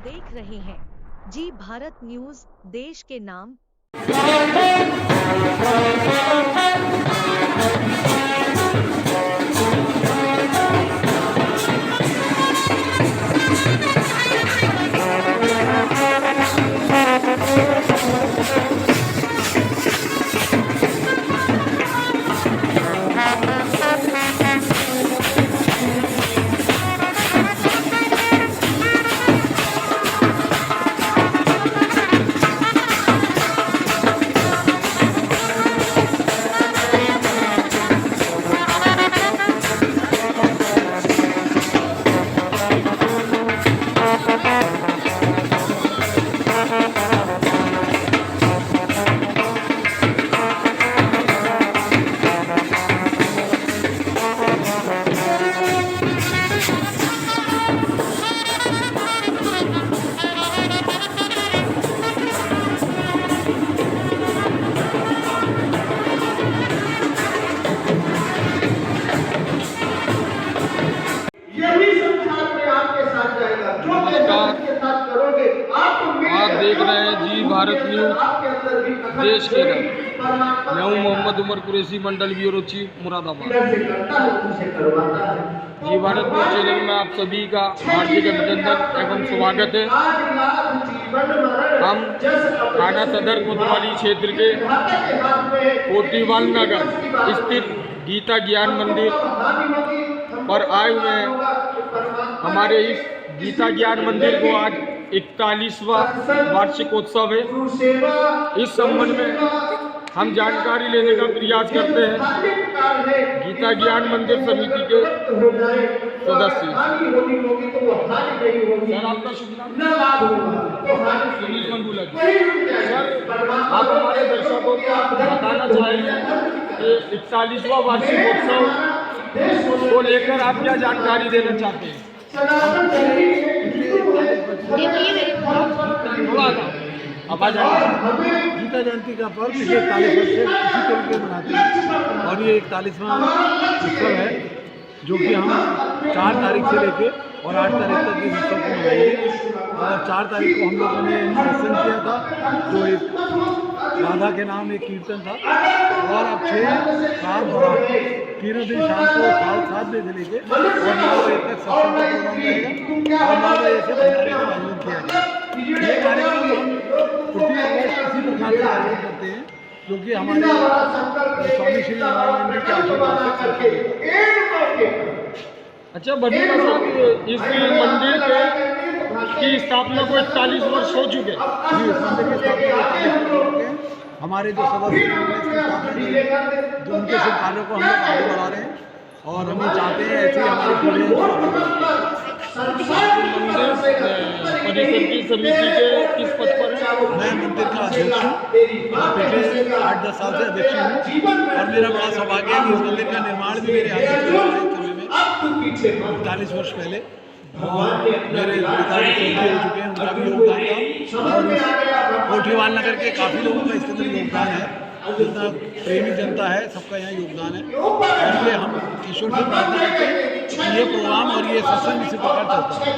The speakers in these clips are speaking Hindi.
देख रहे हैं जी भारत न्यूज, देश के नाम। आप देख रहे हैं जी भारत न्यूज, देश के नाम। मैं हूँ मोहम्मद उमर कुरैशी, मंडल ब्यूरो चीफ, मुरादाबाद। जी भारत न्यूज चैनल में आप सभी का हार्दिक अभिनंदन एवं स्वागत है। हम थाना सदर कोतवाली क्षेत्र के कोटीवाल नगर स्थित गीता ज्ञान मंदिर पर आए हुए हैं। हमारे इस गीता ज्ञान मंदिर को आज 41वां वार्षिकोत्सव है। इस संबंध में हम जानकारी लेने का प्रयास करते हैं गीता ज्ञान मंदिर समिति के सदस्य। सर, आपका शुभ नाम? सुनील मंडूला जी। सर, आप हमारे दर्शकों को बताना चाहेंगे कि 41वां वार्षिकोत्सव को लेकर आप क्या जानकारी देना चाहते हैं? गीता जयंती का पर्व पिछले 41 वर्ष से इसी तरीके मनाते हैं और ये 41वां उत्सव है जो कि हम 4 तारीख से लेके और 8 तारीख तक इस उत्सव को मनाएंगे। और 4 तारीख को हम लोगों ने सत्संग किया था, जो एक राधा के नाम एक कीर्तन था, और अब 6, 7, 8 तीनों दिन शाम को 7 बजे से लेके और 9 बजे तक सत्संग का प्रोग्राम रहेगा और 9 बजे से भंडारे का आयोजन किया जाएगा। ये कार्यक्रम हम प्रति वर्ष इसी प्रकार से आयोजन करते हैं जो कि हमारे स्वामी श्री नारायण जी के आशीर्वाद से। अच्छा बंडूला साहब, इस मंदिर की स्थापना को 41 वर्ष हो चुके हैं। जी, इस मंदिर की स्थापना को 41 वर्ष हो चुके हैं। हमारे जो सदस्य हैं इसकी स्थापना की, जो उनके शुभ कार्यों को हम लोग आगे बढ़ा रहे हैं और हम ये चाहते हैं ऐसे ही हमारी पीढ़ी परिषद की समिति के किस पद पर है? मैं मंदिर का अध्यक्ष हूँ, पिछले 8-10 साल से अध्यक्ष हूँ और मेरा बड़ा सौभाग्य है कि इस मंदिर का निर्माण भी मेरे हाथ से हुआ है समय में 40 वर्ष पहले। और मेरे पिताजी स्वर्गीय हो चुके हैं, उनका भी योगदान था और इस कोठीवाल नगर के काफ़ी लोगों का इसके अंदर योगदान है। जितना प्रेमी जनता है सबका यहाँ योगदान है और ये हम ईश्वर से प्रार्थना करते हैं कि ये प्रोग्राम और ये सत्संग इसी प्रकार चलता है।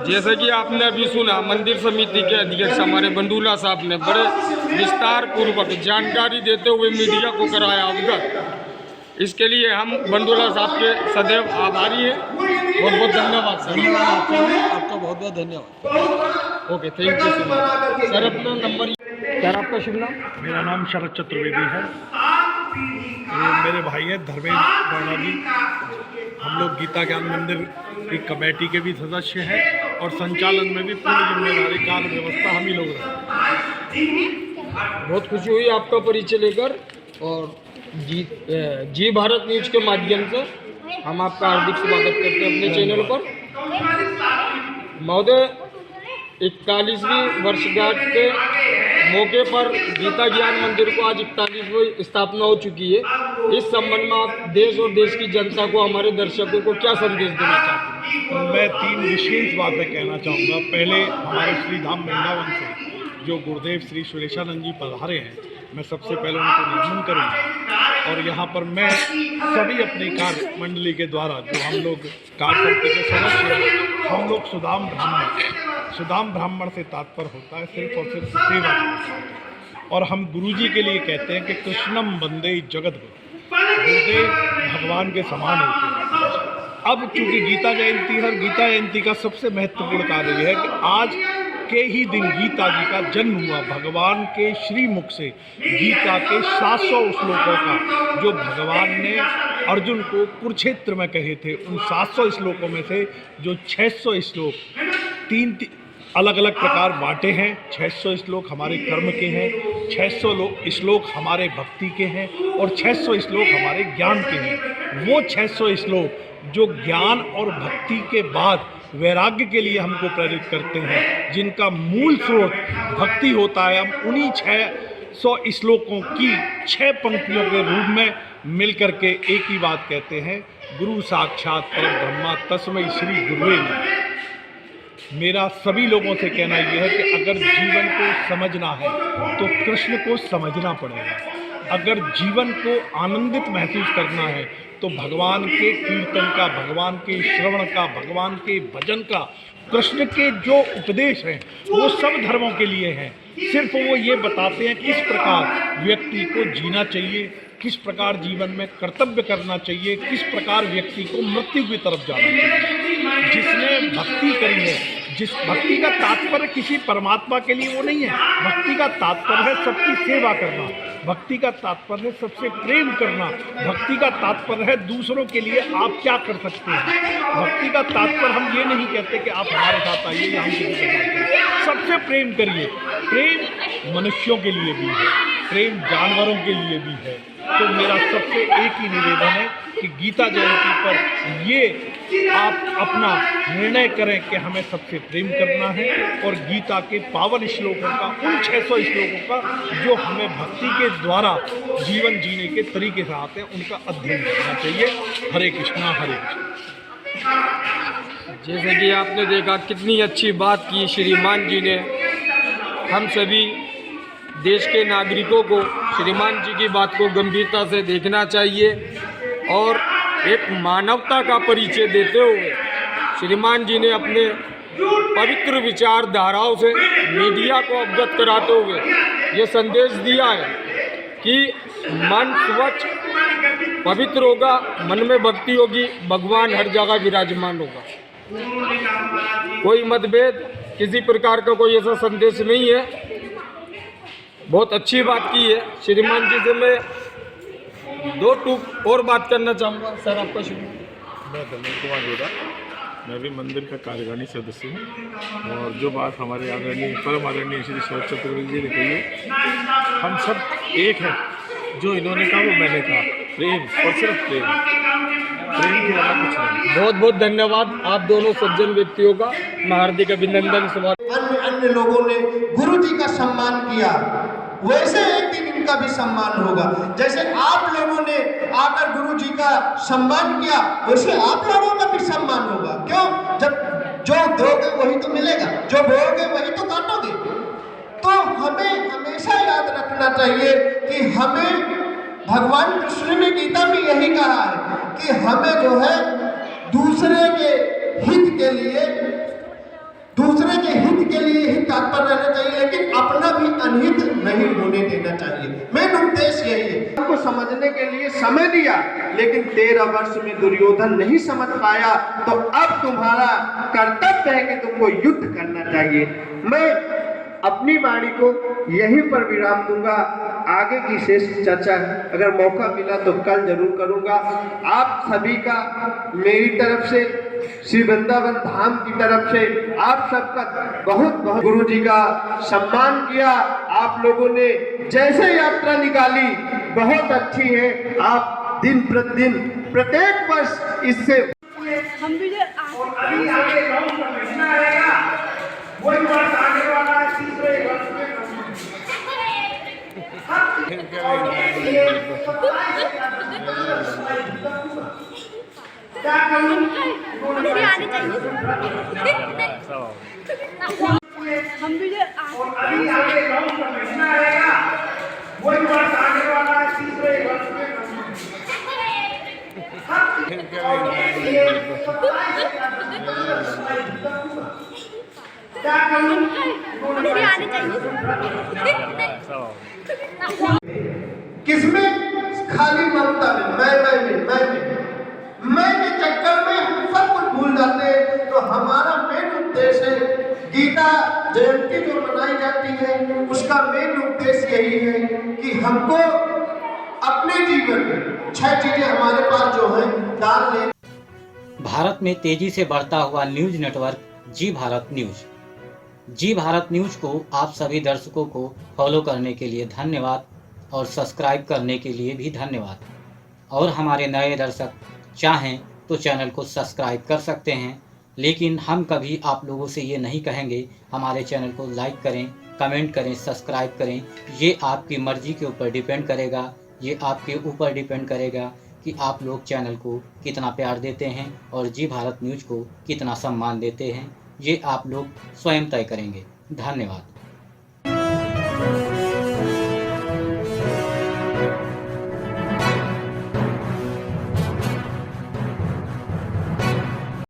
जैसे कि आपने अभी सुना, मंदिर समिति के अध्यक्ष हमारे बंडूला साहब ने बड़े विस्तार पूर्वक जानकारी देते हुए मीडिया को कराया अवगत। इसके लिए हम बंडूला साहब के सदैव आभारी हैं। बहुत बहुत धन्यवाद सर। आपका बहुत बहुत धन्यवाद। Okay, thank you sir. अपना नंबर? सर, आपका शुभ नाम? मेरा नाम शरद चतुर्वेदी है। ये मेरे भाई हैं धर्मेंद्र गौड़ा जी। हम लोग गीता ज्ञान मंदिर की कमेटी के भी सदस्य हैं और संचालन में भी पूरी जिम्मेदारी, कार्य व्यवस्था हम ही लोग रखते हैं। बहुत खुशी हुई आपका परिचय लेकर और जी भारत न्यूज के माध्यम से हम आपका हार्दिक स्वागत करते हैं अपने चैनल पर। महोदय, 41वीं वर्षगांठ के मौके पर गीता ज्ञान मंदिर को आज 41वीं स्थापना हो चुकी है। इस संबंध में आप देश और देश की जनता को, हमारे दर्शकों को क्या संदेश देना चाहते हैं? मैं 3 विशेष बातें कहना चाहूँगा। पहले हमारे श्री धाम वृंदावन से जो गुरुदेव श्री सुरेशानंद जी पधारे हैं, मैं सबसे पहले उनको नमन करूँगा। और यहाँ पर मैं सभी अपनी कार्य मंडली के द्वारा जो हम लोग कार्य समिति के सदस्य हैं, हम लोग सुदाम ब्राह्मण से तात्पर्य होता है सिर्फ और सिर्फ सेवा करना। और हम गुरुजी के लिए कहते हैं कि कृष्णम वंदे जगत गुरुदेव भगवान के समान होते हैं। अब चूंकि गीता जयंती है, गीता जयंती का सबसे महत्वपूर्ण कार्य यह है कि आज के ही दिन गीता जी का जन्म हुआ। भगवान के श्री मुख से गीता के 700 श्लोकों का जो भगवान ने अर्जुन को कुरुक्षेत्र में कहे थे, उन 700 श्लोकों में से जो 600 श्लोक तीन अलग अलग प्रकार बांटे हैं। 600 श्लोक हमारे कर्म के हैं, 600 श्लोक हमारे भक्ति के हैं और 600 श्लोक हमारे ज्ञान के हैं। वो 600 श्लोक जो ज्ञान और भक्ति के बाद वैराग्य के लिए हमको प्रेरित करते हैं, जिनका मूल स्रोत भक्ति होता है, हम उन्हीं 600 श्लोकों की 6 पंक्तियों के रूप में मिलकर के एक ही बात कहते हैं, गुरु साक्षात परम ब्रह्मा तस्मै श्री गुरुवे नमः। मेरा सभी लोगों से कहना यह है कि अगर जीवन को समझना है तो कृष्ण को समझना पड़ेगा। अगर जीवन को आनंदित महसूस करना है तो भगवान के कीर्तन का, भगवान के श्रवण का, भगवान के भजन का, कृष्ण के जो उपदेश हैं वो सब धर्मों के लिए हैं। सिर्फ वो ये बताते हैं किस प्रकार व्यक्ति को जीना चाहिए, किस प्रकार जीवन में कर्तव्य करना चाहिए, किस प्रकार व्यक्ति को मृत्यु की तरफ जाना चाहिए। जिसने भक्ति करी है, जिस भक्ति का तात्पर्य किसी परमात्मा के लिए वो नहीं है, भक्ति का तात्पर्य है सबकी सेवा करना, भक्ति का तात्पर्य है सबसे प्रेम करना, भक्ति का तात्पर्य है दूसरों के लिए आप क्या कर सकते हैं। भक्ति का तात्पर्य हम ये नहीं कहते कि आप हमारे साथ आइए या हम किसी के साथ आइए, सबसे प्रेम करिए। प्रेम मनुष्यों के लिए भी है, प्रेम जानवरों के लिए भी है। तो मेरा सबसे एक ही निवेदन है कि गीता जयंती पर ये आप अपना निर्णय करें कि हमें सबसे प्रेम करना है और गीता के पावन श्लोकों का, उन 600 श्लोकों का जो हमें भक्ति के द्वारा जीवन जीने के तरीके से आते हैं, उनका अध्ययन करना चाहिए। हरे कृष्णा हरे कृष्णा। जैसे कि आपने देखा कितनी अच्छी बात की श्रीमान जी ने। हम सभी देश के नागरिकों को श्रीमान जी की बात को गंभीरता से देखना चाहिए और एक मानवता का परिचय देते हुए श्रीमान जी ने अपने पवित्र विचारधाराओं से मीडिया को अवगत कराते हुए ये संदेश दिया है कि मन स्वच्छ पवित्र होगा, मन में भक्ति होगी, भगवान हर जगह विराजमान होगा। कोई मतभेद, किसी प्रकार का कोई ऐसा संदेश नहीं है। बहुत अच्छी बात की है श्रीमान जी से। मैं 2 टूक और बात करना चाहूँगा। सर आपका शुभ। मैं धर्मेंद्र कुमार जोड़ा, मैं भी मंदिर का कार्यकारिणी सदस्य हूँ। और जो बात हमारे आदरणीय परम आदरणीय श्री शरद चतुर्वेदी जी ने कही है, हम सब एक हैं। जो इन्होंने कहा वो मैंने कहा, प्रेम और सिर्फ प्रेम, प्रेम के अलावा कुछ नहीं। बहुत बहुत धन्यवाद आप दोनों सज्जन व्यक्तियों का। मैं हार्दिक अभिनंदन। अन्य लोगों ने गुरु जी का सम्मान किया, वैसे एक दिन इनका भी सम्मान होगा। जैसे आप लोगों ने आकर गुरु जी का सम्मान किया, वैसे आप लोगों का भी सम्मान होगा। क्यों? जब जो दोगे वही तो मिलेगा, जो बोओगे वही तो काटोगे। तो हमें हमेशा याद रखना चाहिए कि हमें भगवान कृष्ण ने गीता में यही कहा है कि हमें जो है दूसरे के हित के लिए ही तत्पर रहना चाहिए, लेकिन अपना भी अनहित नहीं होने देना चाहिए। मेन उद्देश्य यही है। हमको समझने के लिए समय दिया, लेकिन 13 वर्ष में दुर्योधन नहीं समझ पाया, तो अब तुम्हारा कर्तव्य है कि तुमको युद्ध करना चाहिए। मैं अपनी वाणी को यहीं पर विराम दूंगा। आगे की शेष चर्चा अगर मौका मिला तो कल जरूर करूंगा। आप सभी का मेरी तरफ से, श्री वृंदावन धाम की तरफ से आप सबका बहुत बहुत गुरु जी का सम्मान किया। आप लोगों ने जैसे यात्रा निकाली बहुत अच्छी है। आप दिन प्रतिदिन प्रत्येक वर्ष इससे हम भी वही वर्ष आने वाला है, तीसरे वर्ष में क्या करूं? हम भी और अभी आगे वही वर्ष आने वाला है, तीसरे वर्ष में क्या करूं? किसमें? खाली ममता में, मैं के चक्कर में हम सब कुछ भूल जाते हैं। तो हमारा मेन उद्देश्य है, गीता जयंती जो मनाई जाती है उसका मेन उद्देश्य यही है कि हमको अपने जीवन में 6 चीजें हमारे पास जो है डाल ले। भारत में तेजी से बढ़ता हुआ न्यूज नेटवर्क जी भारत न्यूज। जी भारत न्यूज को आप सभी दर्शकों को फॉलो करने के लिए धन्यवाद और सब्सक्राइब करने के लिए भी धन्यवाद। और हमारे नए दर्शक चाहें तो चैनल को सब्सक्राइब कर सकते हैं, लेकिन हम कभी आप लोगों से ये नहीं कहेंगे हमारे चैनल को लाइक करें, कमेंट करें, सब्सक्राइब करें। ये आपकी मर्ज़ी के ऊपर डिपेंड करेगा, ये आपके ऊपर डिपेंड करेगा कि आप लोग चैनल को कितना प्यार देते हैं और जी भारत न्यूज को कितना सम्मान देते हैं। ये आप लोग स्वयं तय करेंगे। धन्यवाद।